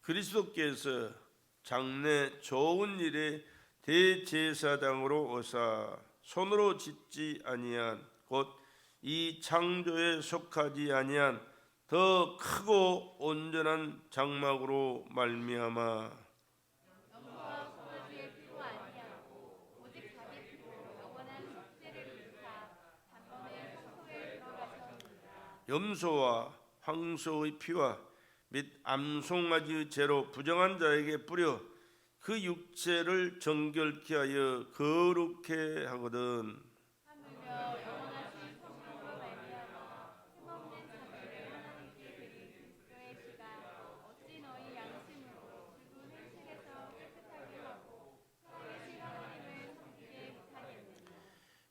그리스도께서 장래 좋은 일에 대제사장으로 오사 손으로 짓지 아니한 곧 이 창조에 속하지 아니한 더 크고 온전한 장막으로 말미암아 염소와 황소의 피와 및 암송아지의 죄로 부정한 자에게 뿌려 그 육체를 정결케 하여 거룩케 하거든.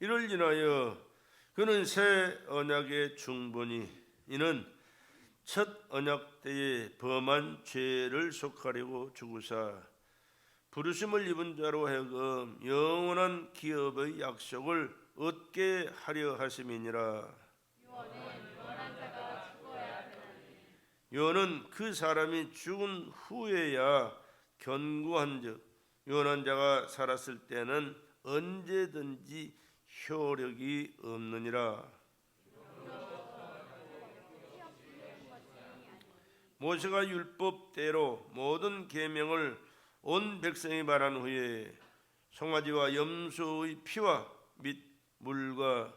이를 인하여 그는 새 언약의 중보니 이는 첫 언약 때에 범한 죄를 속하려고 죽으사 부르심을 입은 자로 하여금 영원한 기업의 약속을 얻게 하려 하심이니라. 요한은 그 사람이 죽은 후에야 견고한즉 요한한 자가 살았을 때는 언제든지 효력이 없느니라. 모세가 율법대로 모든 계명을 온 백성이 말한 후에 송아지와 염소의 피와 및 물과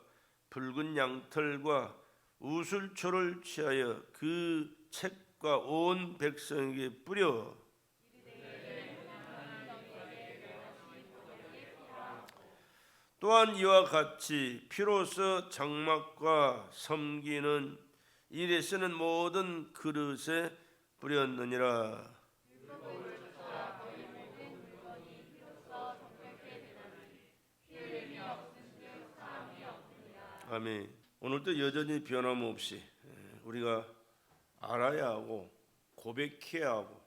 붉은 양털과 우슬초를 취하여 그 책과 온 백성에게 뿌려 또한 이와 같이 피로써 장막과 섬기는 일에 쓰는 모든 그릇에 뿌렸느니라. 아멘. 오늘도 여전히 변함없이 우리가 알아야 하고 고백해야 하고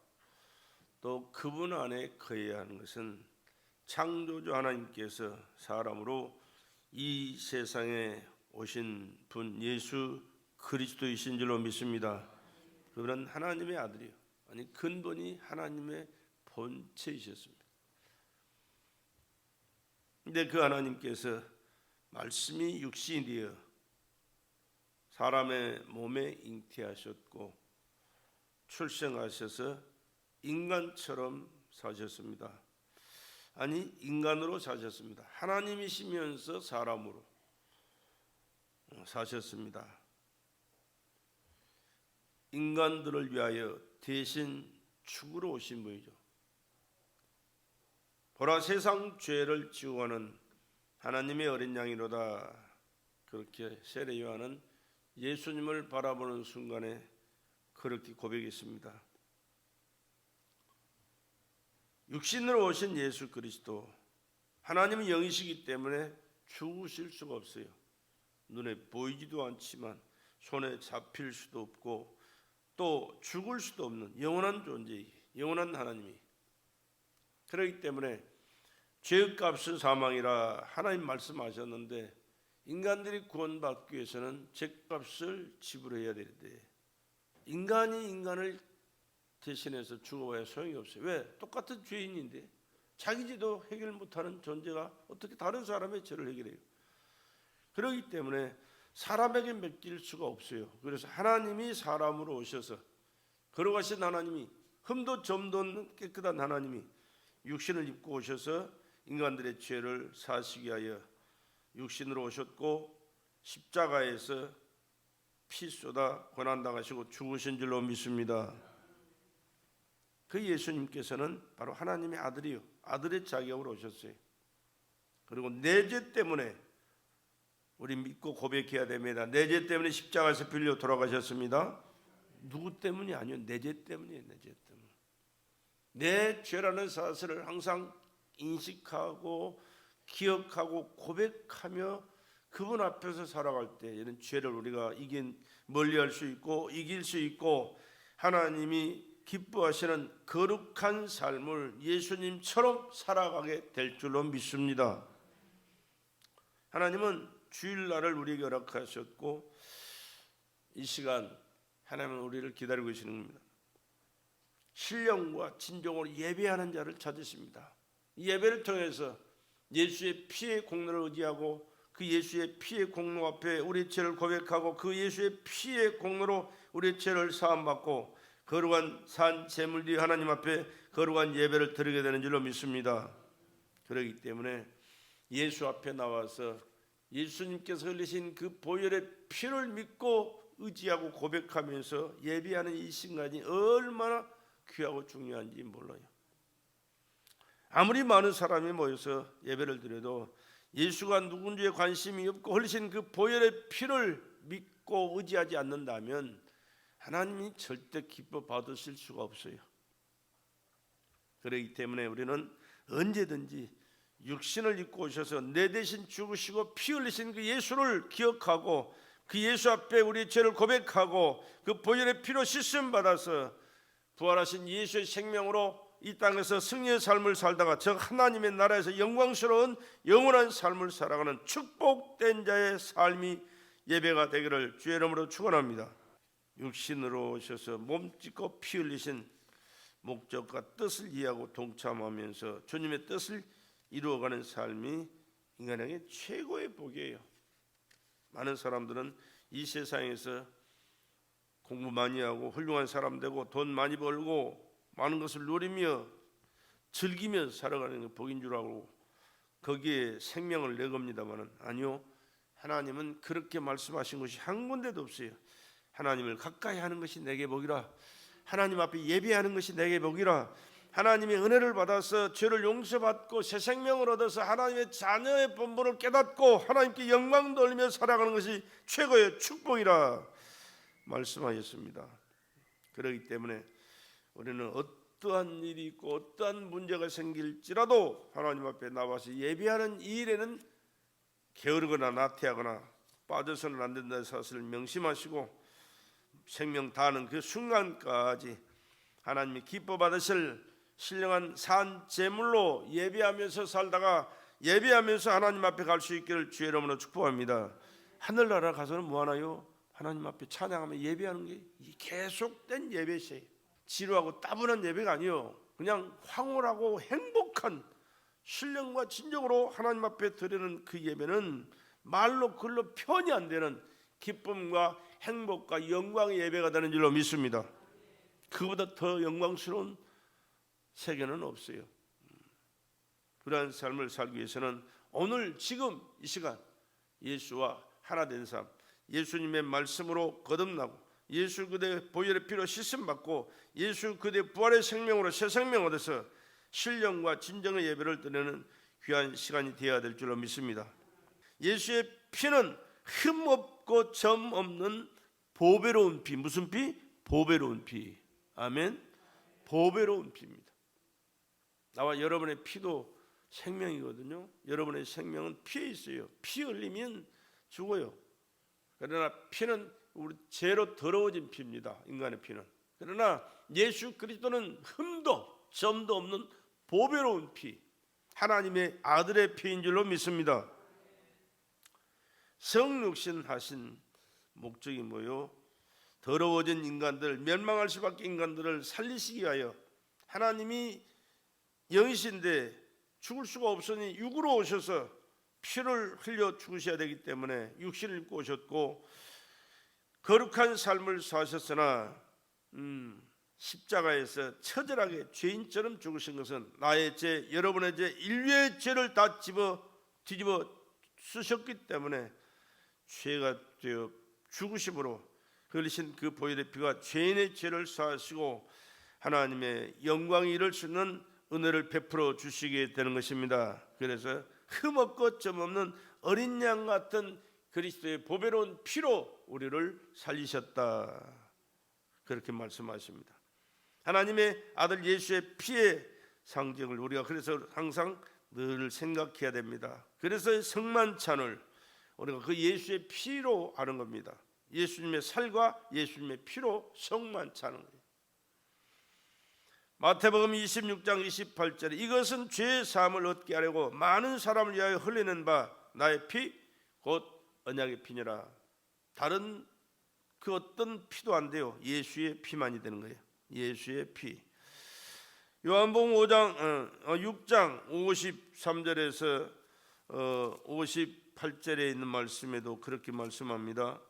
또 그분 안에 거해야 하는 것은 창조주 하나님께서 사람으로 이 세상에 오신 분 예수 그리스도이신 줄로 믿습니다. 그분은 하나님의 아들이요, 아니 근본이 하나님의 본체이셨습니다. 근데 그 하나님께서 말씀이 육신이 되어 사람의 몸에 잉태하셨고 출생하셔서 인간처럼 사셨습니다. 아니 인간으로 사셨습니다. 하나님이시면서 사람으로 사셨습니다. 인간들을 위하여 대신 죽으러 오신 분이죠. 보라 세상 죄를 지고 가는 하나님의 어린 양이로다. 그렇게 세례 요한은 예수님을 바라보는 순간에 그렇게 고백했습니다. 육신으로 오신 예수 그리스도, 하나님은 영이시기 때문에 죽으실 수가 없어요. 눈에 보이지도 않지만 손에 잡힐 수도 없고 또 죽을 수도 없는 영원한 존재, 영원한 하나님이. 그렇기 때문에 죄의 값은 사망이라 하나님 말씀하셨는데 인간들이 구원받기 위해서는 죄값을 지불해야 되는데 인간이 인간을 대신해서 죽어봐야 소용이 없어요. 왜? 똑같은 죄인인데 자기 죄도 해결 못하는 존재가 어떻게 다른 사람의 죄를 해결해요? 그렇기 때문에 사람에게 맡길 수가 없어요. 그래서 하나님이 사람으로 오셔서 걸어가신 하나님이 흠도 점도 없는 깨끗한 하나님이 육신을 입고 오셔서 인간들의 죄를 사시게 하여 육신으로 오셨고 십자가에서 피 쏟아 고난당하시고 죽으신 줄로 믿습니다. 그 예수님께서는 바로 하나님의 아들이요, 아들의 자격으로 오셨어요. 그리고 내 죄 때문에 우리 믿고 고백해야 됩니다. 내 죄 때문에 십자가에서 빌려 돌아가셨습니다. 누구 때문이 아니요, 내 죄 때문이에요. 내 죄 때문에. 내 죄라는 사실을 항상 인식하고 기억하고 고백하며 그분 앞에서 살아갈 때 이런 죄를 우리가 멀리할 수 있고 이길 수 있고 하나님이 기뻐하시는 거룩한 삶을 예수님처럼 살아가게 될 줄로 믿습니다. 하나님은 주일날을 우리에게 허락하셨고 이 시간 하나님은 우리를 기다리고 계시는 겁니다. 신령과 진정으로 예배하는 자를 찾으십니다. 이 예배를 통해서 예수의 피의 공로를 의지하고 그 예수의 피의 공로 앞에 우리 죄를 고백하고 그 예수의 피의 공로로 우리 죄를 사함받고 거룩한 산 제물이 하나님 앞에 거룩한 예배를 드리게 되는 줄로 믿습니다. 그렇기 때문에 예수 앞에 나와서 예수님께서 흘리신 그 보혈의 피를 믿고 의지하고 고백하면서 예배하는 이 순간이 얼마나 귀하고 중요한지 몰라요. 아무리 많은 사람이 모여서 예배를 드려도 예수가 누군지에 관심이 없고 흘리신 그 보혈의 피를 믿고 의지하지 않는다면 하나님이 절대 기뻐 받으실 수가 없어요. 그렇기 때문에 우리는 언제든지 육신을 입고 오셔서 내 대신 죽으시고 피 흘리신 그 예수를 기억하고 그 예수 앞에 우리의 죄를 고백하고 그 보혈의 피로 씻음 받아서 부활하신 예수의 생명으로 이 땅에서 승리의 삶을 살다가 저 하나님의 나라에서 영광스러운 영원한 삶을 살아가는 축복된 자의 삶이 예배가 되기를 주의 이름으로 축원합니다. 육신으로 오셔서 몸짓고 피 흘리신 목적과 뜻을 이해하고 동참하면서 주님의 뜻을 이루어가는 삶이 인간에게 최고의 복이에요. 많은 사람들은 이 세상에서 공부 많이 하고 훌륭한 사람 되고 돈 많이 벌고 많은 것을 누리며 즐기며 살아가는 게 복인 줄 알고 거기에 생명을 내겁니다마는 아니요, 하나님은 그렇게 말씀하신 것이 한 군데도 없어요. 하나님을 가까이 하는 것이 내게 복이라, 하나님 앞에 예배하는 것이 내게 복이라, 하나님의 은혜를 받아서 죄를 용서받고 새 생명을 얻어서 하나님의 자녀의 본분을 깨닫고 하나님께 영광 돌리며 살아가는 것이 최고의 축복이라 말씀하셨습니다. 그렇기 때문에 우리는 어떠한 일이 있고 어떠한 문제가 생길지라도 하나님 앞에 나와서 예배하는 이 일에는 게으르거나 나태하거나 빠져서는 안 된다는 사실을 명심하시고 생명 다하는 그 순간까지 하나님이 기뻐 받으실 신령한 산 제물로 예배하면서 살다가 예배하면서 하나님 앞에 갈 수 있기를 주의 이름으로 축복합니다. 하늘나라 가서는 뭐하나요? 하나님 앞에 찬양하며 예배하는 게 계속된 예배시에요. 지루하고 따분한 예배가 아니요, 그냥 황홀하고 행복한 신령과 진정으로 하나님 앞에 드리는 그 예배는 말로 글로 표현이 안 되는 기쁨과 행복과 영광의 예배가 되는 줄로 믿습니다. 그보다 더 영광스러운 세계는 없어요. 그러한 삶을 살기 위해서는 오늘 지금 이 시간 예수와 하나 된 삶, 예수님의 말씀으로 거듭나고 예수 그대 보혈의 피로 씻음 받고 예수 그대 부활의 생명으로 새 생명 얻어서 신령과 진정의 예배를 드리는 귀한 시간이 되어야 될 줄로 믿습니다. 예수의 피는 흠 없고 점 없는 보배로운 피. 무슨 피? 보배로운 피. 아멘. 보배로운 피입니다. 나와 여러분의 피도 생명이거든요. 여러분의 생명은 피에 있어요. 피 흘리면 죽어요. 그러나 피는 우리 죄로 더러워진 피입니다. 인간의 피는. 그러나 예수 그리스도는 흠도 점도 없는 보배로운 피, 하나님의 아들의 피인 줄로 믿습니다. 성육신 하신 목적이 뭐요? 더러워진 인간들, 멸망할 수밖에 인간들을 살리시기 위하여 하나님이 영이신데 죽을 수가 없으니 육으로 오셔서 피를 흘려 죽으셔야 되기 때문에 육신을 입고 오셨고 거룩한 삶을 사셨으나 십자가에서 처절하게 죄인처럼 죽으신 것은 나의 죄, 여러분의 죄, 인류의 죄를 다 뒤집어 쓰셨기 때문에 죄가 되어 죽으심으로 흘리신 그 보혈의 피가 죄인의 죄를 사하시고 하나님의 영광이 이룰 수 있는 은혜를 베풀어 주시게 되는 것입니다. 그래서 흠없고 점없는 어린 양 같은 그리스도의 보배로운 피로 우리를 살리셨다, 그렇게 말씀하십니다. 하나님의 아들 예수의 피의 상징을 우리가 그래서 항상 늘 생각해야 됩니다. 그래서 성만찬을 우리가 그 예수의 피로 하는 겁니다. 예수님의 살과 예수님의 피로 성만찬을. 마태복음 26장 28절에 이것은 죄의 사함을 얻게 하려고 많은 사람을 위하여 흘리는 바 나의 피 곧 언약의 피니라. 다른 그 어떤 피도 안 돼요. 예수의 피만이 되는 거예요. 예수의 피. 요한복음 6장 53절에서 58절에 있는 말씀에도 그렇게 말씀합니다.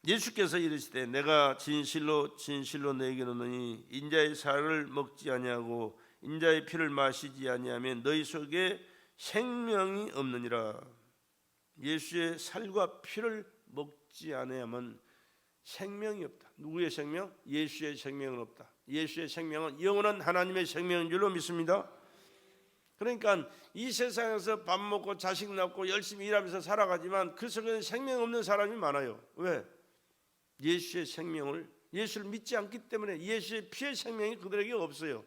예수께서 이르시되 내가 진실로 진실로 너희에게 이르노니 인자의 살을 먹지 아니하고 인자의 피를 마시지 아니하면 너희 속에 생명이 없느니라. 예수의 살과 피를 먹지 아니하면 생명이 없다. 누구의 생명? 예수의 생명은 없다. 예수의 생명은 영원한 하나님의 생명인 줄로 믿습니다. 그러니까 이 세상에서 밥 먹고 자식 낳고 열심히 일하면서 살아가지만 그 속에는 생명 없는 사람이 많아요. 왜? 예수의 생명을, 예수를 믿지 않기 때문에 예수의 피의 생명이 그들에게 없어요.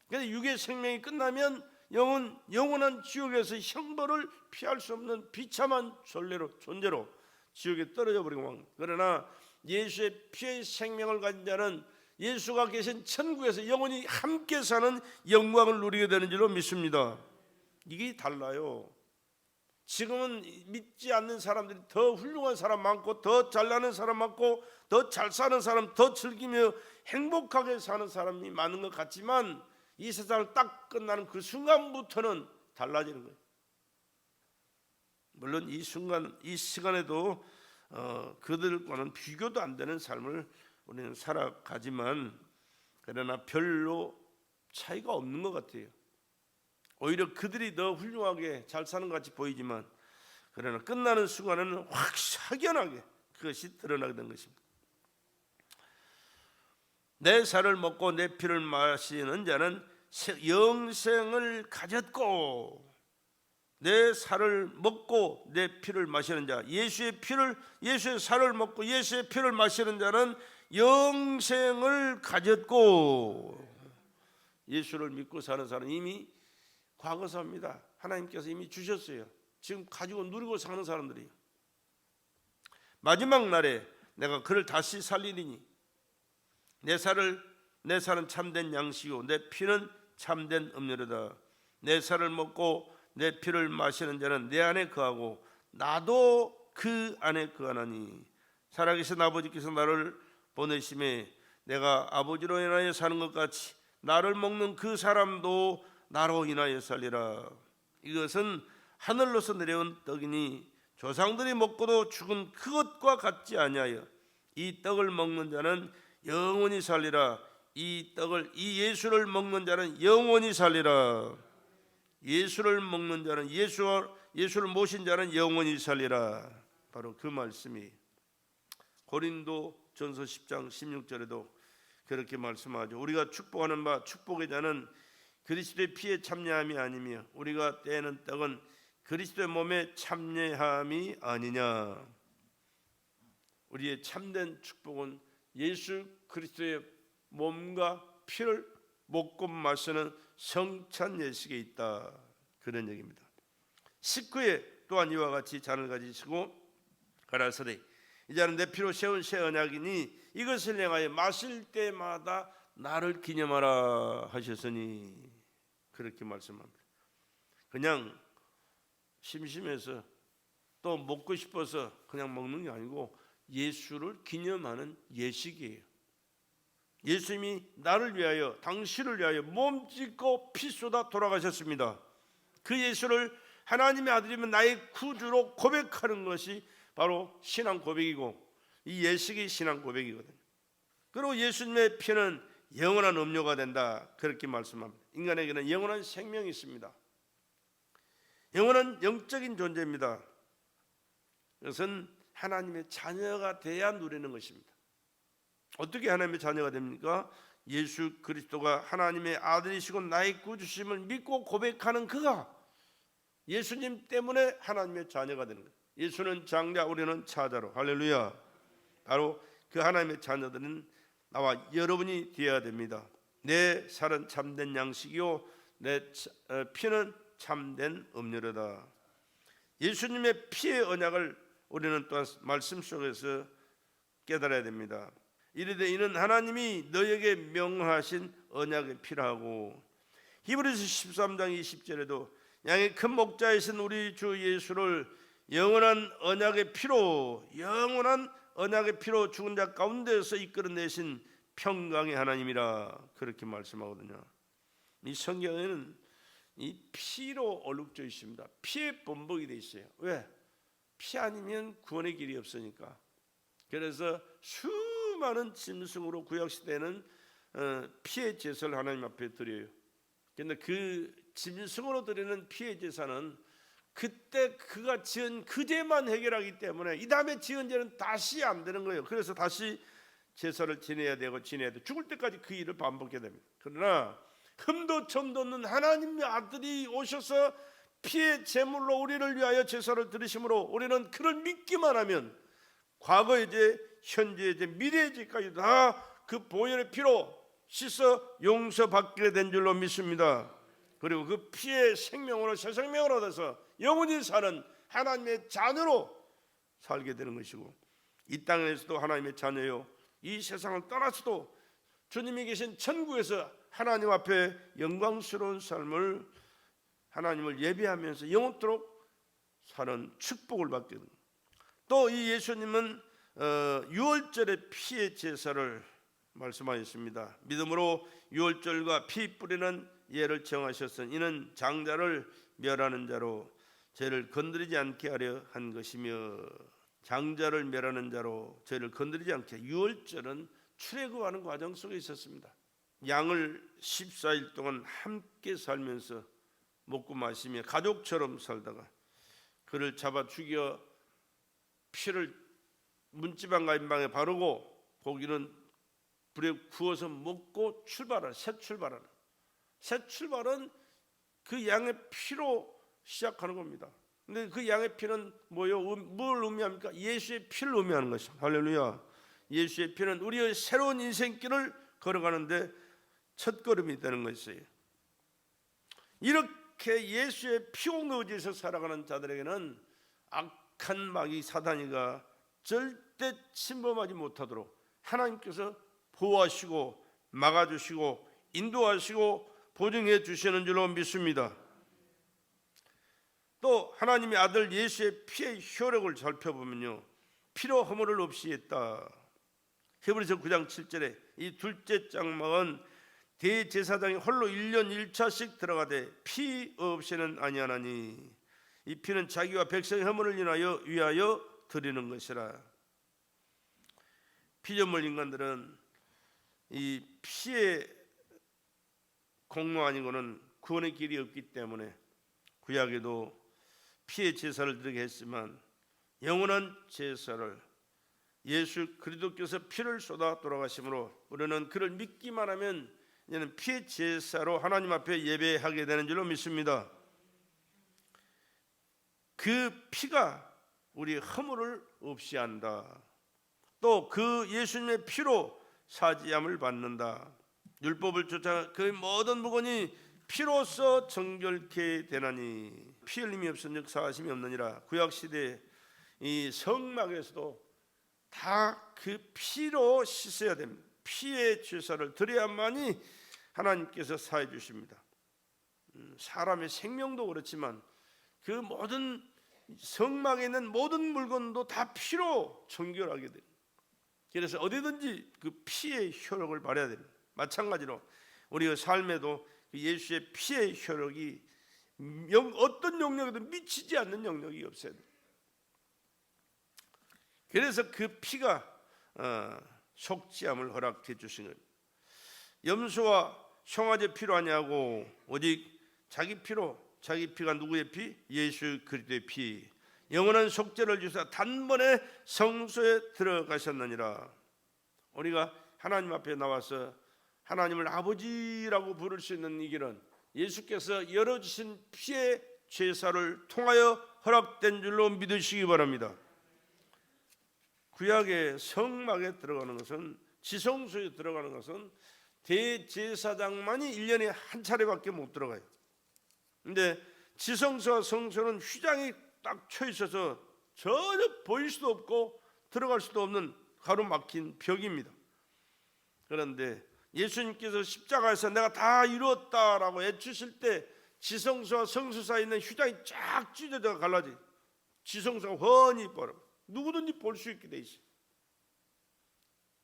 그래서 육의 생명이 끝나면 영원한 지옥에서 형벌을 피할 수 없는 비참한 존재로 지옥에 떨어져 버리고 맙니다. 그러나 예수의 피의 생명을 가진 자는 예수가 계신 천국에서 영원히 함께 사는 영광을 누리게 되는 줄로 믿습니다. 이게 달라요. 지금은 믿지 않는 사람들이 더 훌륭한 사람 많고 더 잘나는 사람 많고 더 잘 사는 사람, 더 즐기며 행복하게 사는 사람이 많은 것 같지만 이 세상을 딱 끝나는 그 순간부터는 달라지는 거예요. 물론 이 시간에도 그들과는 비교도 안 되는 삶을 우리는 살아가지만 그러나 별로 차이가 없는 것 같아요. 오히려 그들이 더 훌륭하게 잘 사는 것 같이 보이지만 그러나 끝나는 순간에는 확연하게 그것이 드러나게 된 것입니다. 내 살을 먹고 내 피를 마시는 자는 영생을 가졌고, 내 살을 먹고 내 피를 마시는 자, 예수의 살을 먹고 예수의 피를 마시는 자는 영생을 가졌고, 예수를 믿고 사는 사람은 이미 과거사입니다. 하나님께서 이미 주셨어요. 지금 가지고 누리고 사는 사람들이에요. 마지막 날에 내가 그를 다시 살리리니 내 살은 참된 양식이고 내 피는 참된 음료로다. 내 살을 먹고 내 피를 마시는 자는 내 안에 거하고 나도 그 안에 거하나니 살아계신 아버지께서 나를 보내심에 내가 아버지로 인하여 사는 것 같이 나를 먹는 그 사람도 나로 인하여 살리라. 이것은 하늘로서 내려온 떡이니 조상들이 먹고도 죽은 그것과 같지 아니하여 이 떡을 먹는 자는 영원히 살리라. 이 예수를 먹는 자는 영원히 살리라. 예수를 먹는 자는 예수를 모신 자는 영원히 살리라. 바로 그 말씀이 고린도전서 10장 16절에도 그렇게 말씀하죠. 우리가 축복하는 바 축복의 자는 그리스도의 피에 참여함이 아니며 우리가 떼는 떡은 그리스도의 몸에 참여함이 아니냐. 우리의 참된 축복은 예수 그리스도의 몸과 피를 먹고 마시는 성찬 예식에 있다. 그런 얘기입니다. 19에 또한 이와 같이 잔을 가지시고 가라사대 이 잔은 내 피로 세운 새 언약이니 이것을 행하여 마실 때마다 나를 기념하라 하셨으니 그렇게 말씀합니다. 그냥 심심해서 또 먹고 싶어서 그냥 먹는 게 아니고 예수를 기념하는 예식이에요. 예수님이 나를 위하여 당신을 위하여 몸짓고 피 쏟아 돌아가셨습니다. 그 예수를 하나님의 아들이면 나의 구주로 고백하는 것이 바로 신앙 고백이고 이 예식이 신앙 고백이거든요. 그리고 예수님의 피는 영원한 음료가 된다 그렇게 말씀합니다. 인간에게는 영원한 생명이 있습니다. 영원한 영적인 존재입니다. 그것은 하나님의 자녀가 돼야 누리는 것입니다. 어떻게 하나님의 자녀가 됩니까? 예수 그리스도가 하나님의 아들이시고 나의 구주심을 믿고 고백하는 그가 예수님 때문에 하나님의 자녀가 되는 거예요. 예수는 장자, 우리는 차자로. 할렐루야. 바로 그 하나님의 자녀들은 나와 여러분이 되어야 됩니다. 내 살은 참된 양식이요 내 피는 참된 음료로다. 예수님의 피의 언약을 우리는 또한 말씀 속에서 깨달아야 됩니다. 이르되 이는 하나님이 너에게 명하신 언약의 피라고. 히브리서 13장 20절에도 양의 큰 목자이신 우리 주 예수를 영원한 언약의 피로 죽은 자 가운데서 이끌어내신 평강의 하나님이라 그렇게 말씀하거든요. 이 성경에는 이 피로 얼룩져 있습니다. 피에 범벅이 돼 있어요. 왜? 피 아니면 구원의 길이 없으니까. 그래서 수많은 짐승으로 구약시대에는 피의 제사를 하나님 앞에 드려요. 그런데 그 짐승으로 드리는 피의 제사는 그때 그가 지은 그 죄만 해결하기 때문에 이 다음에 지은 죄는 다시 안 되는 거예요. 그래서 다시 제사를 지내야 되고 죽을 때까지 그 일을 반복해야 됩니다. 그러나 흠도 점도 없는 하나님의 아들이 오셔서 피의 제물로 우리를 위하여 제사를 드리심으로 우리는 그를 믿기만 하면 과거의 죄, 현재의 죄, 미래의 죄까지 다 그 보혈의 피로 씻어 용서받게 된 줄로 믿습니다. 그리고 그 피의 생명으로 새 생명을 얻어서 영원히 사는 하나님의 자녀로 살게 되는 것이고, 이 땅에서도 하나님의 자녀요, 이 세상을 떠나서도 주님이 계신 천국에서 하나님 앞에 영광스러운 삶을 하나님을 예배하면서 영원토록 사는 축복을 받게 됩니다. 또 이 예수님은 유월절의 피의 제사를 말씀하셨습니다. 믿음으로 유월절과 피 뿌리는 예를 정하셨으니 이는 장자를 멸하는 자로 죄를 건드리지 않게 하려 한 것이며, 장자를 멸하는 자로 죄를 건드리지 않게. 유월절은 출애굽하는 과정 속에 있었습니다. 양을 14일 동안 함께 살면서 먹고 마시며 가족처럼 살다가 그를 잡아 죽여 피를 문지방 가인방에 바르고 고기는 불에 구워서 먹고 출발하는, 새 출발은 그 양의 피로 시작하는 겁니다. 근데 그 양의 피는 뭐요? 뭘 의미합니까? 예수의 피를 의미하는 것입니다. 할렐루야. 예수의 피는 우리의 새로운 인생길을 걸어가는데 첫걸음이 되는 것이에요. 이렇게 예수의 피공로 의지에서 살아가는 자들에게는 악한 마귀 사단이가 절대 침범하지 못하도록 하나님께서 보호하시고 막아주시고 인도하시고 보증해 주시는 줄로 믿습니다. 또 하나님의 아들 예수의 피의 효력을 살펴보면요, 피로 허물을 없이 했다. 히브리서 9장 7절에 이 둘째 장막은 대제사장이 홀로 1년 1차씩 들어가되 피 없이는 아니하나니 이 피는 자기와 백성의 허물을 위하여 드리는 것이라. 피조물 인간들은 이 피의 공로 아니고는 구원의 길이 없기 때문에 구약에도 피의 제사를 드리게 했지만 영원한 제사를 예수 그리스도께서 피를 쏟아 돌아가심으로 우리는 그를 믿기만 하면 이제는 피의 제사로 하나님 앞에 예배하게 되는 줄로 믿습니다. 그 피가 우리 허물을 없이 한다. 또 그 예수님의 피로 사지함을 받는다. 율법을 쫓아 그 모든 무건이 피로써 정결케 되나니 피 흘림이 없은즉 사하심이 없느니라. 구약 시대 이 성막에서도 다 그 피로 씻어야 됩니다. 피의 제사를 드려야만이 하나님께서 사해 주십니다. 사람의 생명도 그렇지만 그 모든 성막에 있는 모든 물건도 다 피로 정결하게 됩니다. 그래서 어디든지 그 피의 효력을 발휘해야 됩니다. 마찬가지로 우리의 삶에도 예수의 피의 효력이 어떤 영역에도 미치지 않는 영역이 없어야 됩니다. 그래서 그 피가 속죄함을 허락해 주신 거예요. 염소와 송아지 피로 하냐고, 오직 자기 피로, 자기 피가 누구의 피? 예수 그리스도의 피. 영원한 속죄를 주사 단번에 성소에 들어가셨느니라. 우리가 하나님 앞에 나와서 하나님을 아버지라고 부를 수 있는 이 길은 예수께서 열어주신 피의 제사를 통하여 허락된 줄로 믿으시기 바랍니다. 구약의 성막에 들어가는 것은, 지성소에 들어가는 것은 대제사장만이 1년에 한 차례밖에 못 들어가요. 근데 지성소와 성소는 휘장이 딱 쳐 있어서 전혀 보일 수도 없고 들어갈 수도 없는 가로막힌 벽입니다. 그런데 예수님께서 십자가에서 내가 다 이루었다라고 외치실 때 지성소와 성소 사이에 있는 휘장이 쫙 찢어져 갈라지, 지성소가 훤히 보여 누구든지 볼 수 있게 돼 있어요.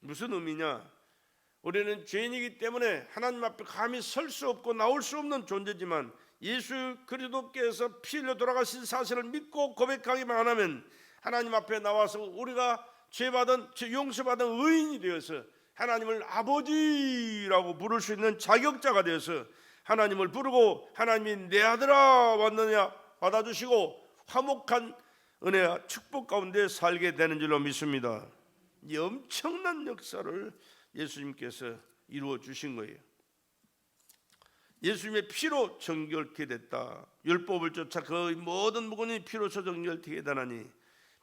무슨 의미냐? 우리는 죄인이기 때문에 하나님 앞에 감히 설 수 없고 나올 수 없는 존재지만 예수 그리스도께서 피 흘려 돌아가신 사실을 믿고 고백하기만 하면 하나님 앞에 나와서 우리가 용서받은 의인이 되어서 하나님을 아버지라고 부를 수 있는 자격자가 되어서 하나님을 부르고 하나님이 내 아들아 왔느냐 받아주시고 화목한 은혜와 축복 가운데 살게 되는 줄로 믿습니다. 이 엄청난 역사를 예수님께서 이루어 주신 거예요. 예수님의 피로 정결케 됐다. 율법을 쫓아 그 모든 무건이 피로서 정결케 되나니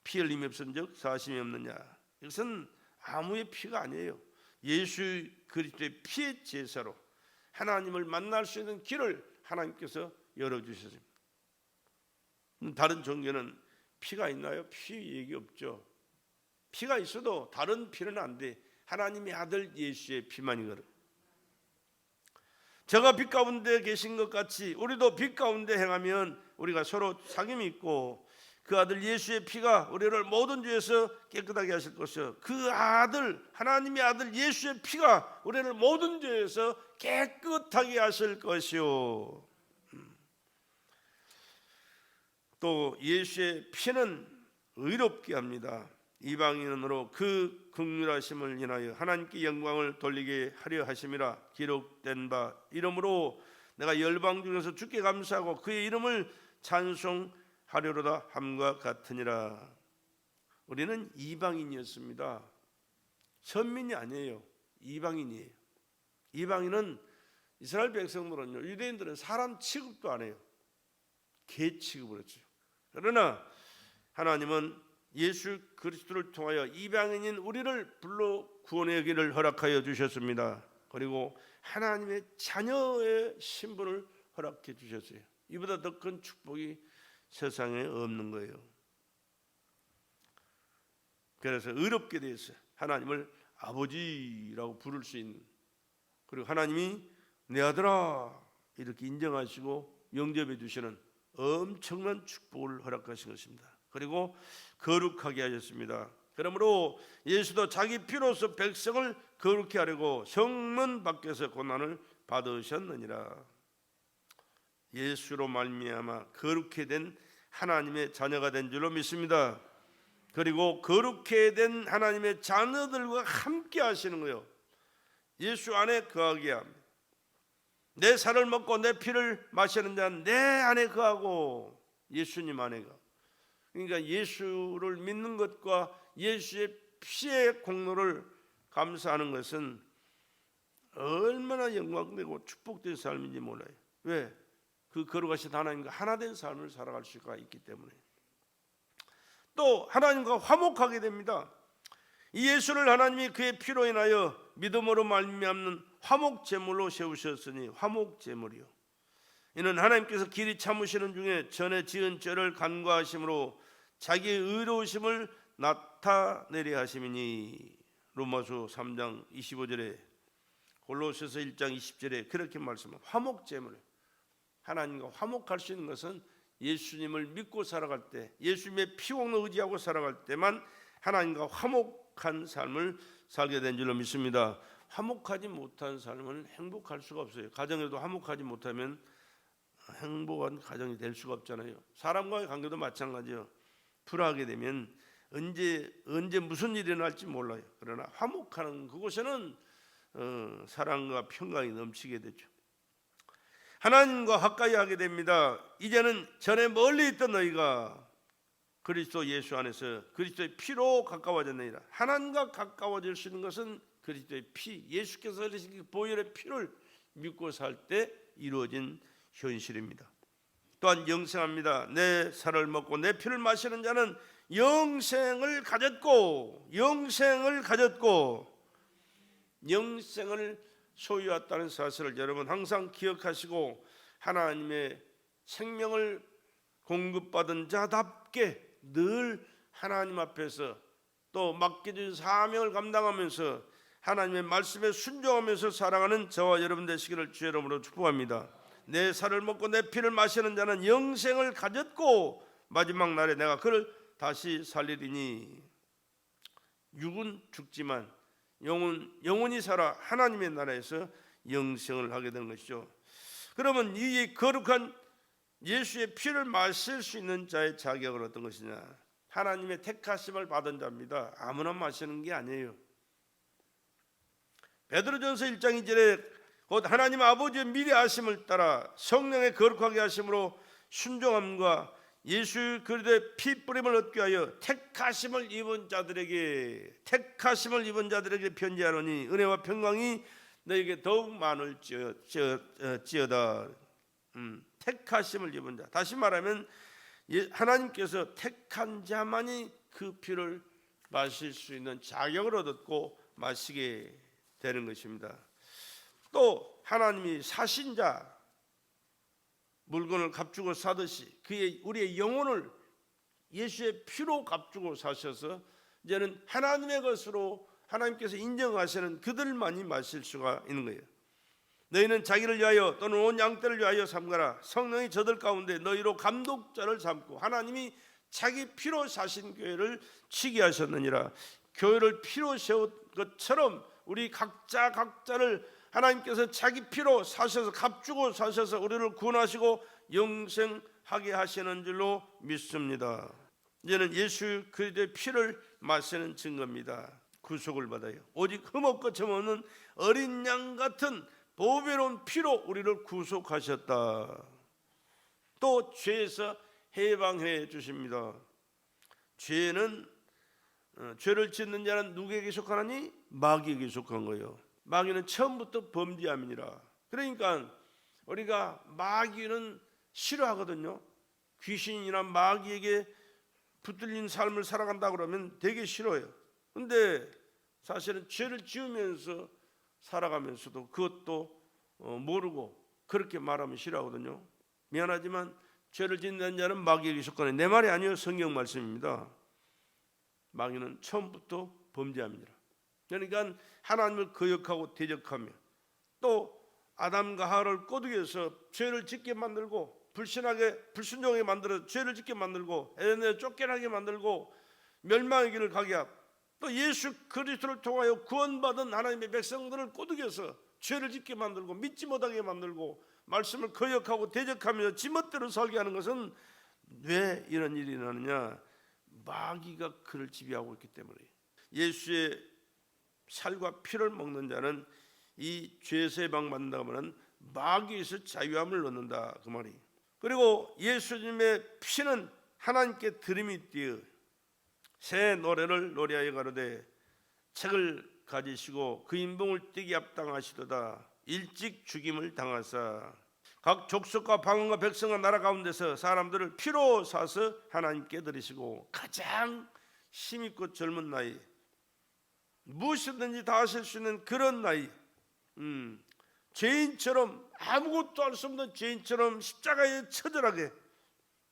피 흘림이 없은즉 사심이 없느냐. 이것은 아무의 피가 아니에요. 예수 그리스도의 피의 제사로 하나님을 만날 수 있는 길을 하나님께서 열어주셨습니다. 다른 종교는 피가 있나요? 피 얘기 없죠. 피가 있어도 다른 피는 안 돼. 하나님의 아들 예수의 피만이거든. 저가 빛 가운데 계신 것 같이 우리도 빛 가운데 행하면 우리가 서로 사귐이 있고 그 아들 예수의 피가 우리를 모든 죄에서 깨끗하게 하실 것이요 그 아들 하나님의 아들 예수의 피가 우리를 모든 죄에서 깨끗하게 하실 것이요. 또 예수의 피는 의롭게 합니다. 이방인으로 그 긍휼하심을 인하여 하나님께 영광을 돌리게 하려 하심이라 기록된 바 이러므로 내가 열방 중에서 주께 감사하고 그의 이름을 찬송하려로다 함과 같으니라. 우리는 이방인이었습니다. 선민이 아니에요. 이방인이에요. 이방인은 이스라엘 백성들은요, 유대인들은 사람 취급도 안 해요. 개 취급을 했죠. 그러나 하나님은 예수 그리스도를 통하여 이방인인 우리를 불러 구원의 길을 허락하여 주셨습니다. 그리고 하나님의 자녀의 신분을 허락해 주셨어요. 이보다 더 큰 축복이 세상에 없는 거예요. 그래서 의롭게 돼서 하나님을 아버지라고 부를 수 있는, 그리고 하나님이 내 아들아 이렇게 인정하시고 영접해 주시는 엄청난 축복을 허락하신 것입니다. 그리고 거룩하게 하셨습니다. 그러므로 예수도 자기 피로서 백성을 거룩히 하려고 성문 밖에서 고난을 받으셨느니라. 예수로 말미암아 거룩히 된 하나님의 자녀가 된 줄로 믿습니다. 그리고 거룩히 된 하나님의 자녀들과 함께 하시는 거예요. 예수 안에 거하게 합니다. 내 살을 먹고 내 피를 마시는 자는 내 안에 거하고 예수님 안에 거. 그러니까 예수를 믿는 것과 예수의 피의 공로를 감사하는 것은 얼마나 영광되고 축복된 삶인지 몰라요. 왜? 그 거룩하신 하나님과 하나 된 삶을 살아갈 수가 있기 때문에. 또 하나님과 화목하게 됩니다. 이 예수를 하나님이 그의 피로 인하여 믿음으로 말미암는 화목 제물로 세우셨으니 화목 제물이요. 이는 하나님께서 길이 참으시는 중에 전에 지은 죄를 간과하심으로 자기의 의로우심을 나타내려 하심이니. 로마서 3장 25절에 골로새서 1장 20절에 그렇게 말씀합니다. 화목 제물. 하나님과 화목할 수 있는 것은 예수님을 믿고 살아갈 때, 예수님의 피공로 의지하고 살아갈 때만 하나님과 화목한 삶을 살게 된 줄로 믿습니다. 화목하지 못한 삶은 행복할 수가 없어요. 가정에도 화목하지 못하면 행복한 가정이 될 수가 없잖아요. 사람과의 관계도 마찬가지요. 불화하게 되면 언제 무슨 일이 일어날지 몰라요. 그러나 화목하는 그곳에는 사랑과 평강이 넘치게 되죠. 하나님과 가까이 하게 됩니다. 이제는 전에 멀리 있던 너희가 그리스도 예수 안에서 그리스도의 피로 가까워졌느니라. 하나님과 가까워질 수 있는 것은 그리스도의 피, 예수께서 흘리신 보혈의 피를 믿고 살 때 이루어진 현실입니다. 또한 영생합니다. 내 살을 먹고 내 피를 마시는 자는 영생을 가졌고 영생을 소유했다는 사실을 여러분 항상 기억하시고 하나님의 생명을 공급받은 자답게 늘 하나님 앞에서 또 맡겨진 사명을 감당하면서 하나님의 말씀에 순종하면서 살아가는 저와 여러분 되시기를 주의 이름으로 축복합니다. 내 살을 먹고 내 피를 마시는 자는 영생을 가졌고 마지막 날에 내가 그를 다시 살리리니. 육은 죽지만 영원히 살아 하나님의 나라에서 영생을 하게 되는 것이죠. 그러면 이 거룩한 예수의 피를 마실 수 있는 자의 자격은 어떤 것이냐? 하나님의 택하심을 받은 자입니다. 아무나 마시는 게 아니에요. 베드로전서 1장 2절에 곧 하나님 아버지의 미리 하심을 따라 성령의 거룩하게 하심으로 순종함과 예수 그리스도의 피 뿌림을 얻게 하여 택하심을 입은 자들에게 편지하노니 은혜와 평강이 너에게 더욱 많을지어다. 택하심을 입은 자, 다시 말하면 하나님께서 택한 자만이 그 피를 마실 수 있는 자격을 얻었고 마시게 되는 것입니다. 또 하나님이 사신 자, 물건을 값주고 사듯이 우리의 영혼을 예수의 피로 값주고 사셔서 이제는 하나님의 것으로 하나님께서 인정하시는 그들만이 마실 수가 있는 거예요. 너희는 자기를 위하여 또는 온 양떼를 위하여 삼가라. 성령이 저들 가운데 너희로 감독자를 삼고 하나님이 자기 피로 사신 교회를 치게 하셨느니라. 교회를 피로 세운 것처럼 우리 각자를 하나님께서 자기 피로 사셔서 값주고 사셔서 우리를 구원하시고 영생하게 하시는 줄로 믿습니다. 이제는 예수 그리스도의 피를 마시는 증거입니다. 구속을 받아요. 오직 흠없고 점없는 어린 양 같은 보배로운 피로 우리를 구속하셨다. 또 죄에서 해방해 주십니다. 죄는 죄를 짓는 자는 누구에게 속하나니? 마귀에게 속한 거예요. 마귀는 처음부터 범죄함이니라. 그러니까 우리가 마귀는 싫어하거든요. 귀신이나 마귀에게 붙들린 삶을 살아간다 그러면 되게 싫어요. 근데 사실은 죄를 지으면서 살아가면서도 그것도 모르고 그렇게 말하면 싫어하거든요. 미안하지만 죄를 짓는 자는 마귀에게 속하네. 내 말이 아니에요. 성경 말씀입니다. 마귀는 처음부터 범죄합니다. 그러니까 하나님을 거역하고 대적하며 또 아담과 하와를 꼬드겨서 죄를 짓게 만들고 불순종하게 만들어 죄를 짓게 만들고 에덴에서 쫓겨나게 만들고 멸망의 길을 가게 하고 또 예수 그리스도를 통하여 구원받은 하나님의 백성들을 꼬드겨서 죄를 짓게 만들고 믿지 못하게 만들고 말씀을 거역하고 대적하며 지멋대로 살게 하는 것은 왜 이런 일이 일어나느냐? 마귀가 그를 지배하고 있기 때문에. 예수의 살과 피를 먹는 자는 이 죄에서 해방받는다고 하면 마귀에서 자유함을 얻는다 그 말이. 그리고 예수님의 피는 하나님께 드림이 띄어 새 노래를 노래하여 가로되 책을 가지시고 그 인봉을 떼기 합당하시도다. 일찍 죽임을 당하사 각 족속과 방언과 백성과 나라 가운데서 사람들을 피로 사서 하나님께 드리시고 가장 힘있고 젊은 나이, 무엇이든지 다 하실 수 있는 그런 나이, 죄인처럼 아무것도 할 수 없는 죄인처럼 십자가에 처절하게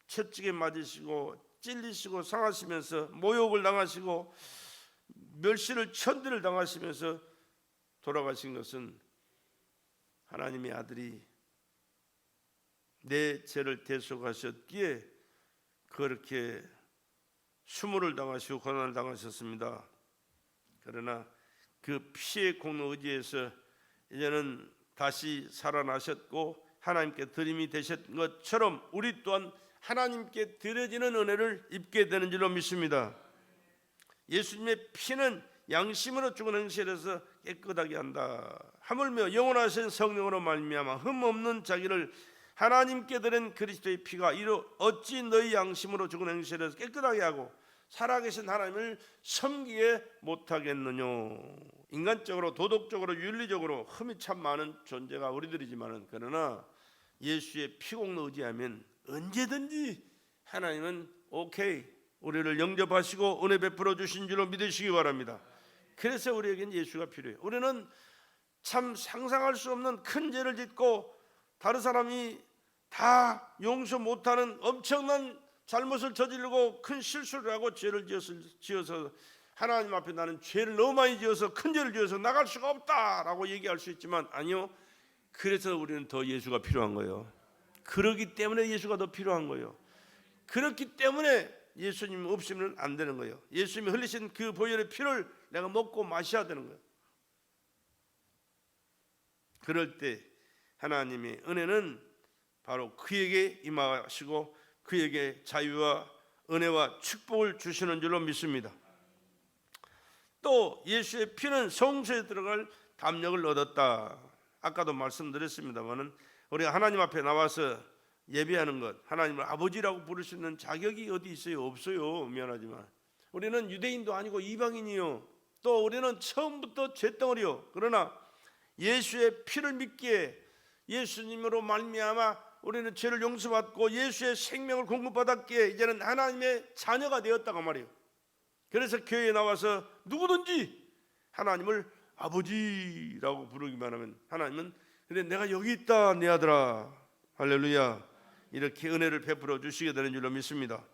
채찍에 맞으시고 찔리시고 상하시면서 모욕을 당하시고 멸시를 천대를 당하시면서 돌아가신 것은 하나님의 아들이 내 죄를 대속하셨기에 그렇게 수모를 당하시고 고난을 당하셨습니다. 그러나 그 피의 공로 의지에서 이제는 다시 살아나셨고 하나님께 드림이 되신 것처럼 우리 또한 하나님께 드려지는 은혜를 입게 되는 줄로 믿습니다. 예수님의 피는 양심으로 죽은 행실에서 깨끗하게 한다. 하물며 영원하신 성령으로 말미암아 흠없는 자기를 하나님께 드린 그리스도의 피가 이로 어찌 너희 양심으로 죽은 행실에서 깨끗하게 하고 살아계신 하나님을 섬기게 못하겠느냐. 인간적으로 도덕적으로 윤리적으로 흠이 참 많은 존재가 우리들이지만은 그러나 예수의 피공로 의지하면 언제든지 하나님은 오케이 우리를 영접하시고 은혜 베풀어 주신 줄로 믿으시기 바랍니다. 그래서 우리에겐 예수가 필요해요. 우리는 참 상상할 수 없는 큰 죄를 짓고 다른 사람이 다 용서 못하는 엄청난 잘못을 저지르고 큰 실수를 하고 죄를 지어서 하나님 앞에 나는 죄를 너무 많이 지어서 큰 죄를 지어서 나갈 수가 없다라고 얘기할 수 있지만 아니요. 그래서 우리는 더 예수가 필요한 거예요. 그렇기 때문에 예수가 더 필요한 거예요. 그렇기 때문에 예수님 없이는 안 되는 거예요. 예수님이 흘리신 그 보혈의 피를 내가 먹고 마셔야 되는 거예요. 그럴 때 하나님의 은혜는 바로 그에게 임하시고 그에게 자유와 은혜와 축복을 주시는 줄로 믿습니다. 또 예수의 피는 성소에 들어갈 담력을 얻었다. 아까도 말씀드렸습니다마는 우리가 하나님 앞에 나와서 예배하는 것, 하나님을 아버지라고 부를 수 있는 자격이 어디 있어요? 없어요. 미안하지만 우리는 유대인도 아니고 이방인이요, 또 우리는 처음부터 죄덩어리요. 그러나 예수의 피를 믿기에 예수님으로 말미암아 우리는 죄를 용서받고 예수의 생명을 공급받았기에 이제는 하나님의 자녀가 되었다고 말이에요. 그래서 교회에 나와서 누구든지 하나님을 아버지라고 부르기만 하면 하나님은 그래 내가 여기 있다 내 아들아 할렐루야 이렇게 은혜를 베풀어 주시게 되는 줄로 믿습니다.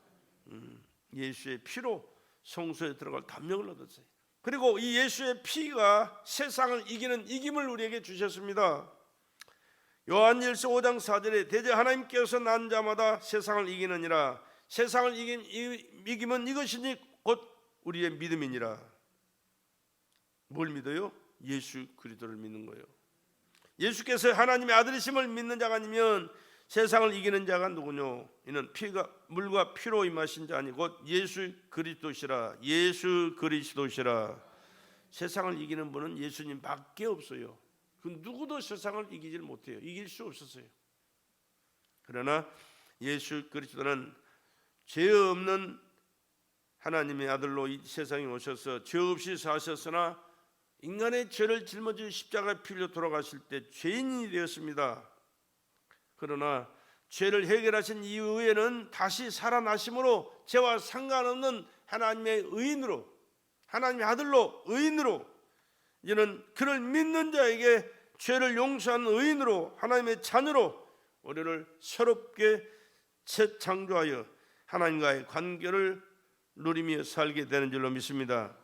예수의 피로 성소에 들어갈 담력을 얻었어요. 그리고 이 예수의 피가 세상을 이기는 이김을 우리에게 주셨습니다. 요한일서 5장 4절에 대제 하나님께서 난 자마다 세상을 이기느니라. 세상을 이기면 이것이니 곧 우리의 믿음이니라. 뭘 믿어요? 예수 그리스도를 믿는 거예요. 예수께서 하나님의 아들이심을 믿는 자가 아니면 세상을 이기는 자가 누구뇨? 이는 피가 물과 피로 임하신 자니 곧 예수 그리스도시라. 예수 그리스도시라. 세상을 이기는 분은 예수님밖에 없어요. 그 누구도 세상을 이기질 못해요. 이길 수 없었어요. 그러나 예수 그리스도는 죄 없는 하나님의 아들로 이 세상에 오셔서 죄 없이 사셨으나 인간의 죄를 짊어진 십자가의 피로 돌아가실 때 죄인이 되었습니다. 그러나 죄를 해결하신 이후에는 다시 살아나심으로 죄와 상관없는 하나님의 의인으로, 하나님의 아들로 의인으로, 이제는 그를 믿는 자에게 죄를 용서한 의인으로, 하나님의 자녀로 우리를 새롭게 재창조하여 하나님과의 관계를 누리며 살게 되는 줄로 믿습니다.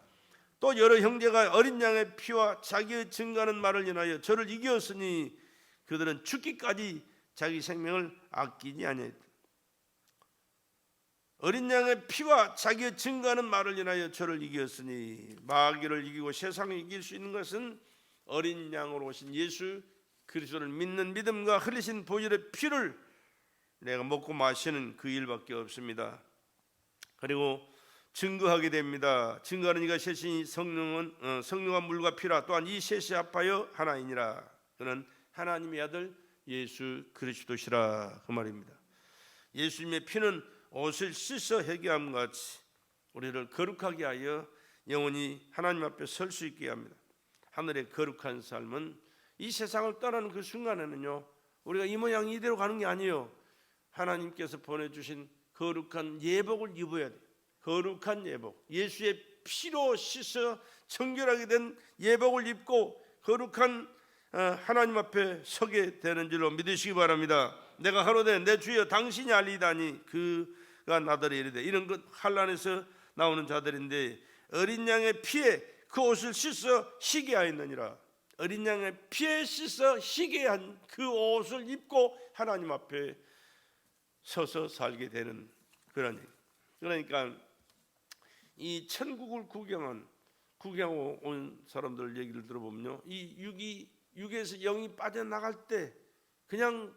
또 여러 형제가 어린 양의 피와 자기의 증거하는 말을 인하여 저를 이겼으니 그들은 죽기까지 자기 생명을 아끼지 아니하였다. 어린 양의 피와 자기의 증거하는 말을 인하여 저를 이겼으니, 마귀를 이기고 세상을 이길 수 있는 것은 어린 양으로 오신 예수 그리스도를 믿는 믿음과 흘리신 보혈의 피를 내가 먹고 마시는 그 일밖에 없습니다. 그리고 증거하게 됩니다. 증거하는 이가 셋이 성령과 물과 피라. 또한 이 셋이 합하여 하나이니라. 그는 하나님의 아들 예수 그리스도시라. 그 말입니다. 예수님의 피는 옷을 씻어 회개함과 같이 우리를 거룩하게 하여 영원히 하나님 앞에 설 수 있게 합니다. 하늘의 거룩한 삶은 이 세상을 떠나는 그 순간에는요, 우리가 이 모양 이대로 가는 게 아니에요. 하나님께서 보내주신 거룩한 예복을 입어야 돼요. 거룩한 예복, 예수의 피로 씻어 정결하게 된 예복을 입고 거룩한 하나님 앞에 서게 되는 줄로 믿으시기 바랍니다. 내가 하루되 내 주여 당신이 알리다니 그가 나더러 이르되, 이런 것 환난에서 나오는 자들인데 어린 양의 피에 그 옷을 씻어 희게 하였느니라. 어린 양의 피에 씻어 희게 한 그 옷을 입고 하나님 앞에 서서 살게 되는 그런 일. 그러니까 이 천국을 구경하고 온 사람들 얘기를 들어보면요, 이 육에서 영이 빠져나갈 때 그냥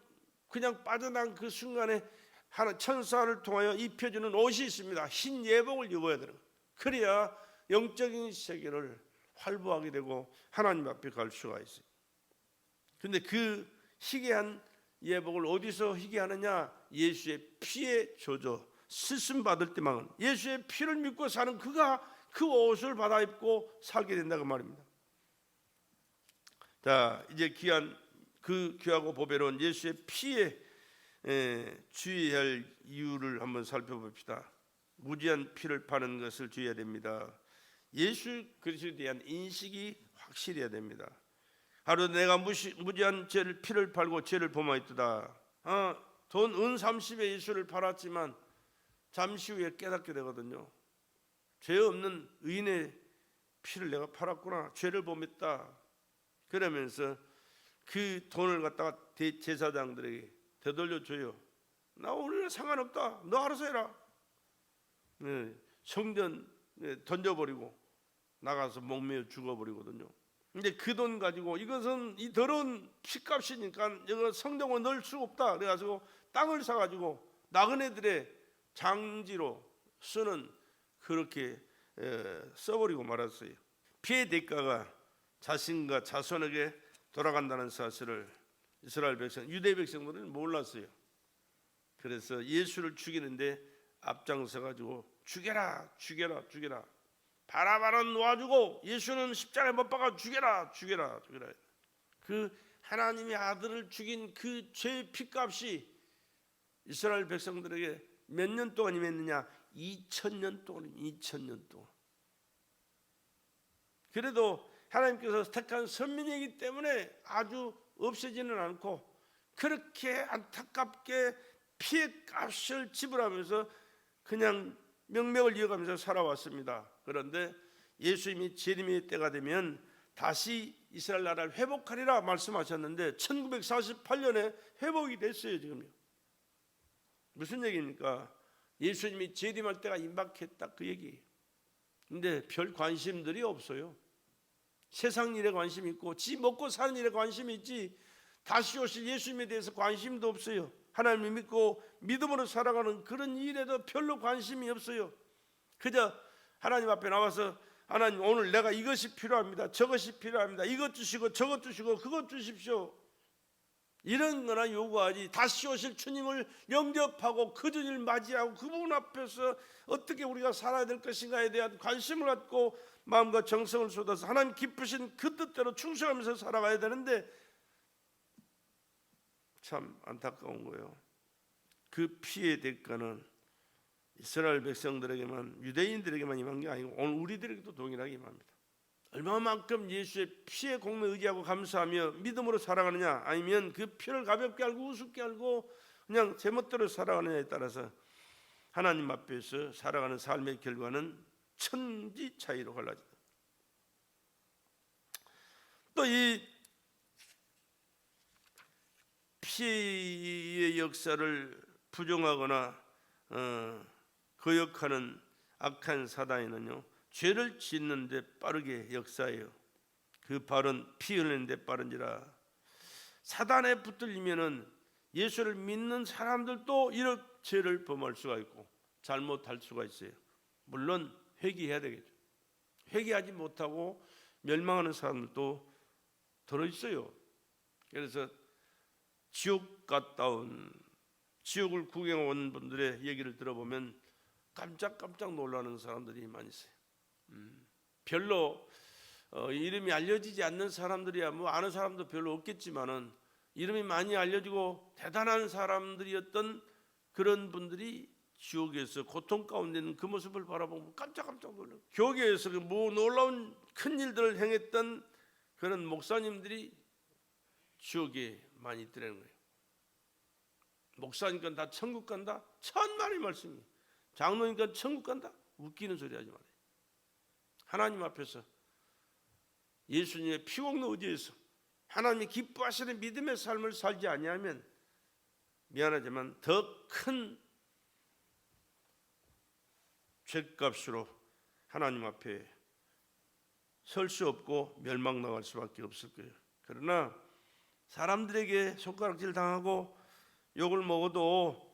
빠져나간 그 순간에 하나 천사를 통하여 입혀주는 옷이 있습니다. 흰 예복을 입어야 되는 거예요. 그래야 영적인 세계를 활보하게 되고 하나님 앞에 갈 수가 있어요. 그런데 그 희게한 예복을 어디서 희게 하느냐? 예수의 피에 젖어 쓰심 받을 때만 예수의 피를 믿고 사는 그가 그 옷을 받아 입고 살게 된다고 말입니다. 자, 이제 그 귀하고 보배로운 예수의 피에 주의해야 할 이유를 한번 살펴봅시다. 무지한 피를 파는 것을 주의해야 됩니다. 예수 그리스도에 대한 인식이 확실해야 됩니다. 하루 내가 무지한 피를 팔고 죄를 범하였도다. 돈 은 30에 예수를 팔았지만 잠시 후에 깨닫게 되거든요. 죄 없는 의인의 피를 내가 팔았구나, 죄를 범했다. 그러면서 그 돈을 갖다가 제사장들에게 되돌려줘요. 나 오늘은 상관없다, 너 알아서 해라. 성전 던져버리고 나가서 목매어 죽어버리거든요. 근데 그 돈 가지고 이것은 이 더러운 피값이니까 이거 성경에 넣을 수 없다. 그래가지고 땅을 사가지고 나그네들의 장지로 쓰는 그렇게 써버리고 말았어요. 피의 대가가 자신과 자손에게 돌아간다는 사실을 이스라엘 백성, 유대 백성들은 몰랐어요. 그래서 예수를 죽이는데 앞장서 가지고 죽여라, 죽여라, 죽여라. 바라바는 놓아주고 예수는 십자가에 못 박아 죽여라, 죽여라, 죽여라. 그 하나님의 아들을 죽인 그 죄의 피값이 이스라엘 백성들에게 몇 년 동안이 맺느냐? 2000년 동안, 2000년 동안. 그래도 하나님께서 택한 선민이기 때문에 아주 없애지는 않고 그렇게 안타깝게 피의 값을 지불하면서 그냥 명맥을 이어가면서 살아왔습니다. 그런데 예수님이 재림의 때가 되면 다시 이스라엘 나라를 회복하리라 말씀하셨는데 1948년에 회복이 됐어요. 지금요. 무슨 얘기입니까? 예수님이 재림할 때가 임박했다 그 얘기예요. 근데 별 관심들이 없어요. 세상 일에 관심이 있고 지 먹고 사는 일에 관심이 있지 다시 오실 예수님에 대해서 관심도 없어요. 하나님을 믿고 믿음으로 살아가는 그런 일에도 별로 관심이 없어요. 그저 하나님 앞에 나와서 하나님 오늘 내가 이것이 필요합니다. 저것이 필요합니다. 이것 주시고 저것 주시고 그것 주십시오. 이런 거나 요구하지 다시 오실 주님을 영접하고 그 주님을 맞이하고 그분 앞에서 어떻게 우리가 살아야 될 것인가에 대한 관심을 갖고 마음과 정성을 쏟아서 하나님 기쁘신 그 뜻대로 충성하면서 살아가야 되는데 참 안타까운 거예요. 그 피의 대가는 이스라엘 백성들에게만 유대인들에게만 임한 게 아니고 오늘 우리들에게도 동일하게 임합니다. 얼마만큼 예수의 피의 공로에 의지하고 감사하며 믿음으로 살아가느냐 아니면 그 피를 가볍게 알고 우습게 알고 그냥 제멋대로 살아가느냐에 따라서 하나님 앞에서 살아가는 삶의 결과는 천지 차이로 갈라진다. 또 이 피의 역사를 부정하거나 거역하는 악한 사단에는요 죄를 짓는데 빠르게 역사해요. 그 발은 피 흘리는데 빠른지라. 사단에 붙들리면은 예수를 믿는 사람들도 이런 죄를 범할 수가 있고 잘못할 수가 있어요. 물론 회개해야 되겠죠. 회개하지 못하고 멸망하는 사람들도 들어있어요. 그래서 지옥 갔다 온 지옥을 구경해 온 분들의 얘기를 들어보면 깜짝깜짝 놀라는 사람들이 많이 있어요. 별로 이름이 알려지지 않는 사람들이야 뭐 아는 사람도 별로 없겠지만은 이름이 많이 알려지고 대단한 사람들이었던 그런 분들이 지옥에서 고통 가운데 있는 그 모습을 바라보면 깜짝깜짝 놀라요. 교계에서 뭐 놀라운 큰 일들을 행했던 그런 목사님들이 지옥에 많이 있더라는 거예요. 목사니까 다 천국 간다? 천만의 말씀이에요. 장로니까 천국 간다? 웃기는 소리 하지 말아요. 하나님 앞에서 예수님의 피공로 의지에서 하나님이 기뻐하시는 믿음의 삶을 살지 아니하면 미안하지만 더 큰 죄값으로 하나님 앞에 설 수 없고 멸망 나갈 수밖에 없을 거예요. 그러나 사람들에게 손가락질 당하고 욕을 먹어도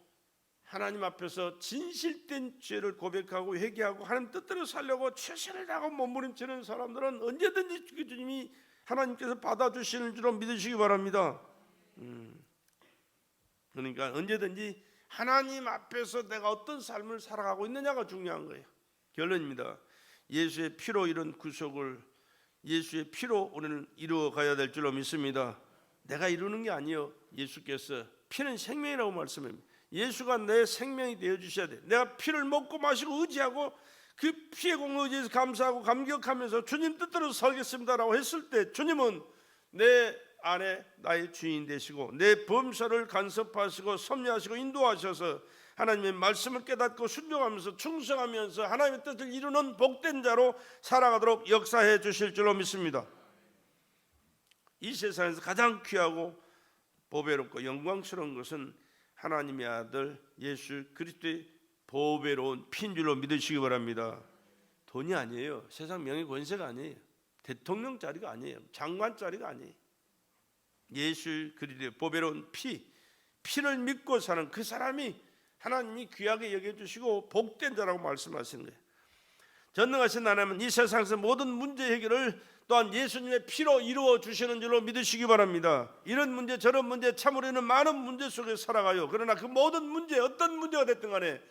하나님 앞에서 진실된 죄를 고백하고 회개하고 하나님 뜻대로 살려고 최선을 다하고 몸부림치는 사람들은 언제든지 주님이 하나님께서 받아주시는 줄로 믿으시기 바랍니다. 그러니까 언제든지 하나님 앞에서 내가 어떤 삶을 살아가고 있느냐가 중요한 거예요. 결론입니다. 예수의 피로 이룬 구속을 예수의 피로 우리는 이루어 가야 될 줄로 믿습니다. 내가 이루는 게 아니요 예수께서 피는 생명이라고 말씀합니다. 예수가 내 생명이 되어주셔야 돼. 내가 피를 먹고 마시고 의지하고 그 피의 공로에 대해서 감사하고 감격하면서 주님 뜻대로 살겠습니다라고 했을 때 주님은 내 안에 나의 주인 되시고 내 범사를 간섭하시고 섭리하시고 인도하셔서 하나님의 말씀을 깨닫고 순종하면서 충성하면서 하나님의 뜻을 이루는 복된 자로 살아가도록 역사해 주실 줄로 믿습니다. 이 세상에서 가장 귀하고 보배롭고 영광스러운 것은 하나님의 아들 예수 그리스도의 보배로운 피인 줄로 믿으시기 바랍니다. 돈이 아니에요. 세상 명예 권세가 아니에요. 대통령 자리가 아니에요. 장관 자리가 아니에요. 예수 그리스도의 보배로운 피를 믿고 사는 그 사람이 하나님이 귀하게 여겨주시고 복된 자라고 말씀하시는 거예요. 전능하신 하나님은 이 세상에서 모든 문제 해결을 또한 예수님의 피로 이루어 주시는 줄로 믿으시기 바랍니다. 이런 문제 저런 문제 참으로는 많은 문제 속에 살아가요. 그러나 그 모든 문제 어떤 문제가 됐든 간에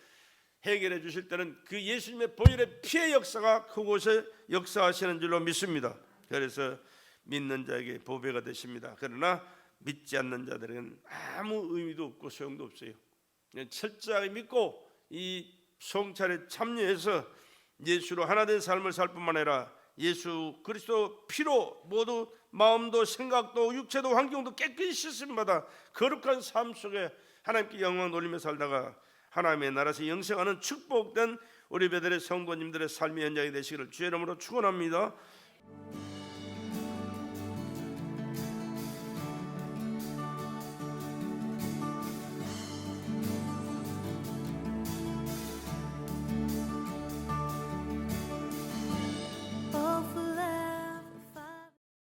해결해 주실 때는 그 예수님의 보혈의 피의 역사가 그곳에 역사하시는 줄로 믿습니다. 그래서 믿는 자에게 보배가 되십니다. 그러나 믿지 않는 자들에게는 아무 의미도 없고 소용도 없어요. 철저하게 믿고 이 성찬에 참여해서 예수로 하나 된 삶을 살 뿐만 아니라 예수 그리스도 피로 모두 마음도 생각도 육체도 환경도 깨끗이 씻음받아 거룩한 삶 속에 하나님께 영광 돌리며 살다가 하나님의 나라에서 영생하는 축복된 우리 배들의 성도님들의 삶의 현장이 되시기를 주의 이름으로 축원합니다.